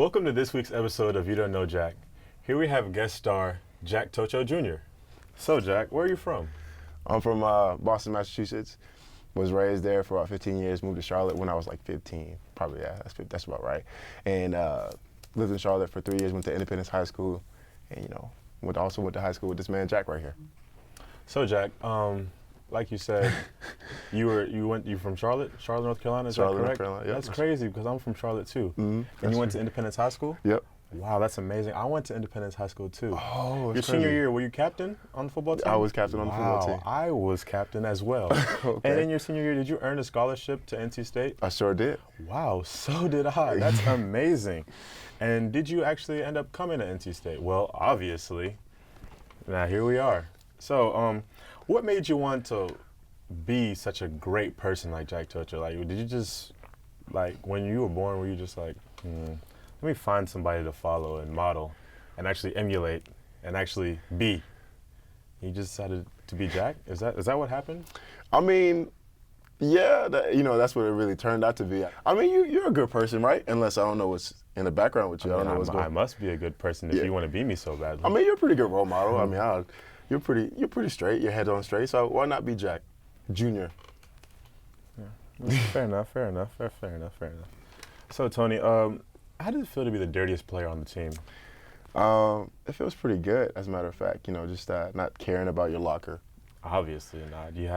Welcome to this week's episode of You Don't Know Jack. Here we have guest star Jack Tocho Jr. So Jack, where are you from? I'm from Boston, Massachusetts. Was raised there for about 15 years. Moved to Charlotte when I was like 15. Probably, yeah, that's about right. And lived in Charlotte for 3 years. Went to Independence High School, and also went to high school with this man Jack right here. So Jack, like you said, you from Charlotte, North Carolina. Is Charlotte, that correct? North Carolina. Yep. That's crazy because I'm from Charlotte too. Mm-hmm. And you went to Independence High School? Yep. Wow, that's amazing. I went to Independence High School too. Oh, Your senior year, were you captain on the football team? I was captain on the football team. I was captain as well. Okay. And in your senior year, did you earn a scholarship to NC State? I sure did. Wow, so did I. That's amazing. And did you actually end up coming to NC State? Well, obviously. Now here we are. So, what made you want to be such a great person like Jack Tocho? Like, did you just, like, when you were born, were you just like, let me find somebody to follow and model and actually emulate and actually be? You just decided to be Jack? Is that what happened? I mean, yeah, that's what it really turned out to be. I mean, you're a good person, right? Unless I don't know what's in the background with you. I don't know what's going on. I must be a good person if you want to be me so badly. I mean, you're a pretty good role model. I mean, you're pretty straight. Your head's on straight. So why not be Jack Jr.? Yeah. Fair enough. So Tony, how did it feel to be the dirtiest player on the team? It feels pretty good, as a matter of fact. Just not caring about your locker. Obviously not. You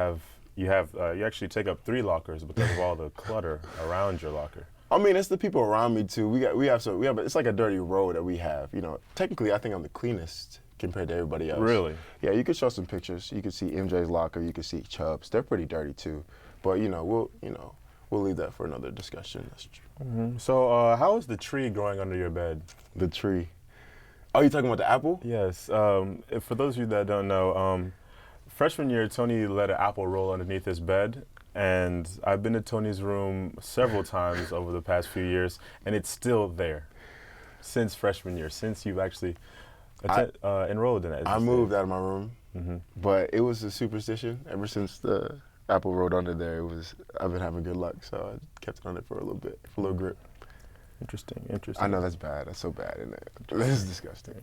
actually take up 3 lockers because of all the clutter around your locker. I mean, it's the people around me too. It's like a dirty row that we have. Technically, I think I'm the cleanest compared to everybody else. Really? Yeah, you could show some pictures. You could see MJ's locker. You could see Chubb's. They're pretty dirty too. But we'll leave that for another discussion. That's true. Mm-hmm. So, how is the tree growing under your bed? The tree. Oh, you talking about the apple? Yes. For those of you that don't know, freshman year, Tony let an apple roll underneath his bed. And I've been to Tony's room several times over the past few years, and it's still there since freshman year, since you've actually enrolled in it. I moved out of my room, but it was a superstition. Ever since the apple rolled under there, I've been having good luck, so I kept it on it for a little bit, for a little grip. Interesting. I know that's bad. That's so bad, isn't it? This is disgusting.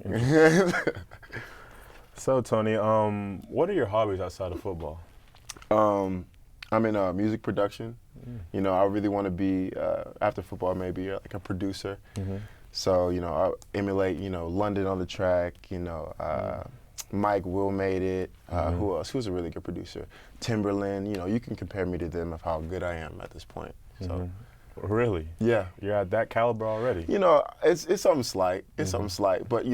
So, Tony, what are your hobbies outside of football? I'm in music production. I really want to be, after football, maybe like a producer. So, I emulate, London on the track, Mike Will made it. Who else? Who's a really good producer? Timberland. You can compare me to them of how good I am at this point. So. Really? Yeah. You're at that caliber already? It's something slight. Something slight. But,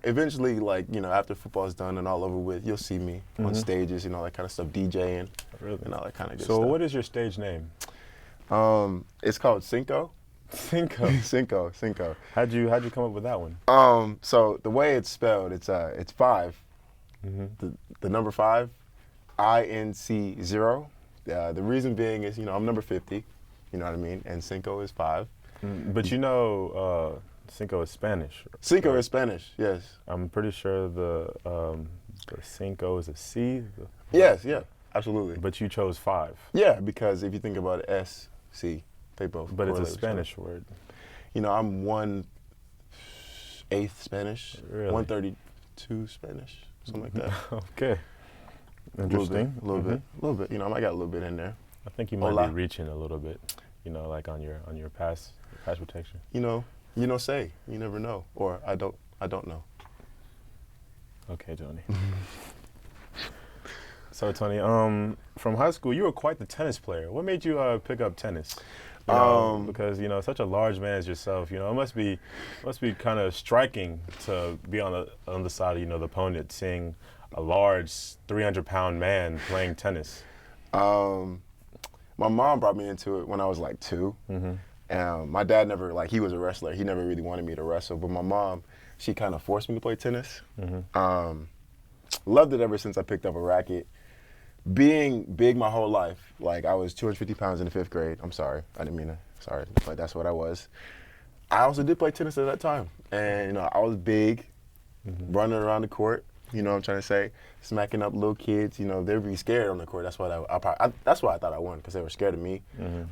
eventually, after football's done and all over with, you'll see me on stages, that kind of stuff, DJing, and all that kind of good stuff. So what is your stage name? It's called Cinco. Cinco? Cinco. How'd you come up with that one? So the way it's spelled, it's 5. The number 5, INC0. The reason being is, I'm number 50. You know what I mean? And Cinco is 5. But Cinco is Spanish. Cinco is Spanish, yes. I'm pretty sure the Cinco is a C. Yes, yeah, absolutely. But you chose 5. Yeah, because if you think about it, SC, they both. But it's a Spanish word. I'm 1/8 Spanish, Really? 132 Spanish, something like that. Okay. Interesting. A little bit. I got a little bit in there. I think you might be reaching a little bit, like on your pass protection. You never know, or I don't know. Okay, Tony. So Tony, from high school, you were quite the tennis player. What made you pick up tennis? Because such a large man as yourself, it must be kind of striking to be on the side of the opponent, seeing a large 300-pound man playing tennis. My mom brought me into it when I was like 2. My dad never, he was a wrestler. He never really wanted me to wrestle. But my mom, she kind of forced me to play tennis. Loved it ever since I picked up a racket. Being big my whole life, I was 250 pounds in the 5th grade. I'm sorry. I didn't mean to. Sorry. But that's what I was. I also did play tennis at that time. And, I was big, running around the court. You know what I'm trying to say? Smacking up little kids, they'd be scared on the court. That's why that's why I thought I won, because they were scared of me.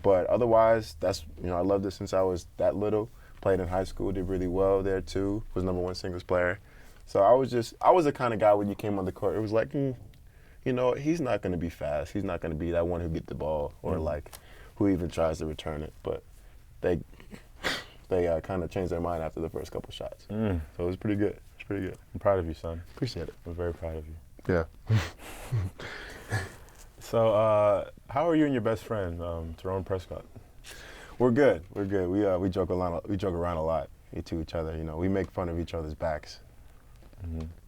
But otherwise, I loved it since I was that little. Played in high school, did really well there too. Was #1 singles player. So I was the kind of guy when you came on the court, it was like, you know, he's not going to be fast. He's not going to be that one who gets the ball or like who even tries to return it. But they kind of changed their mind after the first couple shots. So it was pretty good. It's pretty good. I'm proud of you, son. Appreciate it. I'm very proud of you. Yeah. So, how are you and your best friend, Tyrone Prescott? We're good. We're good. We joke around a lot to each other. You know, we make fun of each other's backs.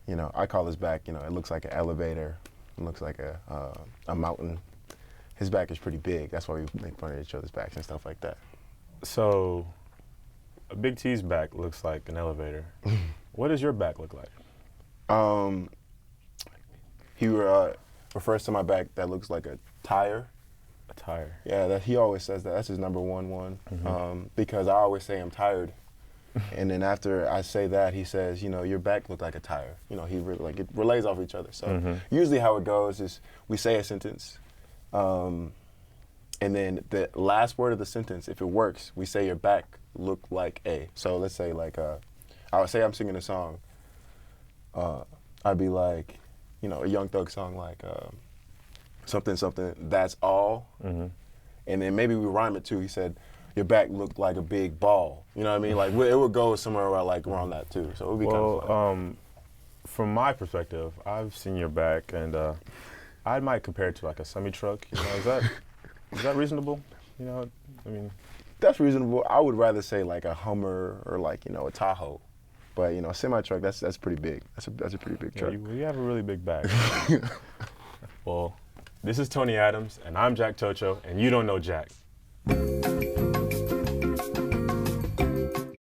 You know, I call his back. You know, it looks like an elevator. It looks like a mountain. His back is pretty big. That's why we make fun of each other's backs and stuff like that. So, Big T's back looks like an elevator. What does your back look like? He refers to my back that looks like a tire. A tire. Yeah, he always says that. That's his #1 one. Because I always say I'm tired. And then after I say that, he says, you know, your back looked like a tire. You know, it relays off each other. So usually how it goes is we say a sentence, and then the last word of the sentence, if it works, we say your back looked like a. So let's say like, I would say I'm singing a song. I'd be like, you know, a Young Thug song like something, that's all. And then maybe we rhyme it too. He said, your back looked like a big ball. You know what I mean? Like it would go somewhere around that too. So it would be kind of fun. From my perspective, I've seen your back, and I might compare it to like a semi-truck. You know, is that reasonable? You know, I mean. That's reasonable. I would rather say like a Hummer or like, you know, a Tahoe. But, you know, a semi-truck, that's pretty big. That's a pretty big truck. Yeah, you have a really big back. Well, this is Tony Adams, and I'm Jack Tocho, and you don't know Jack.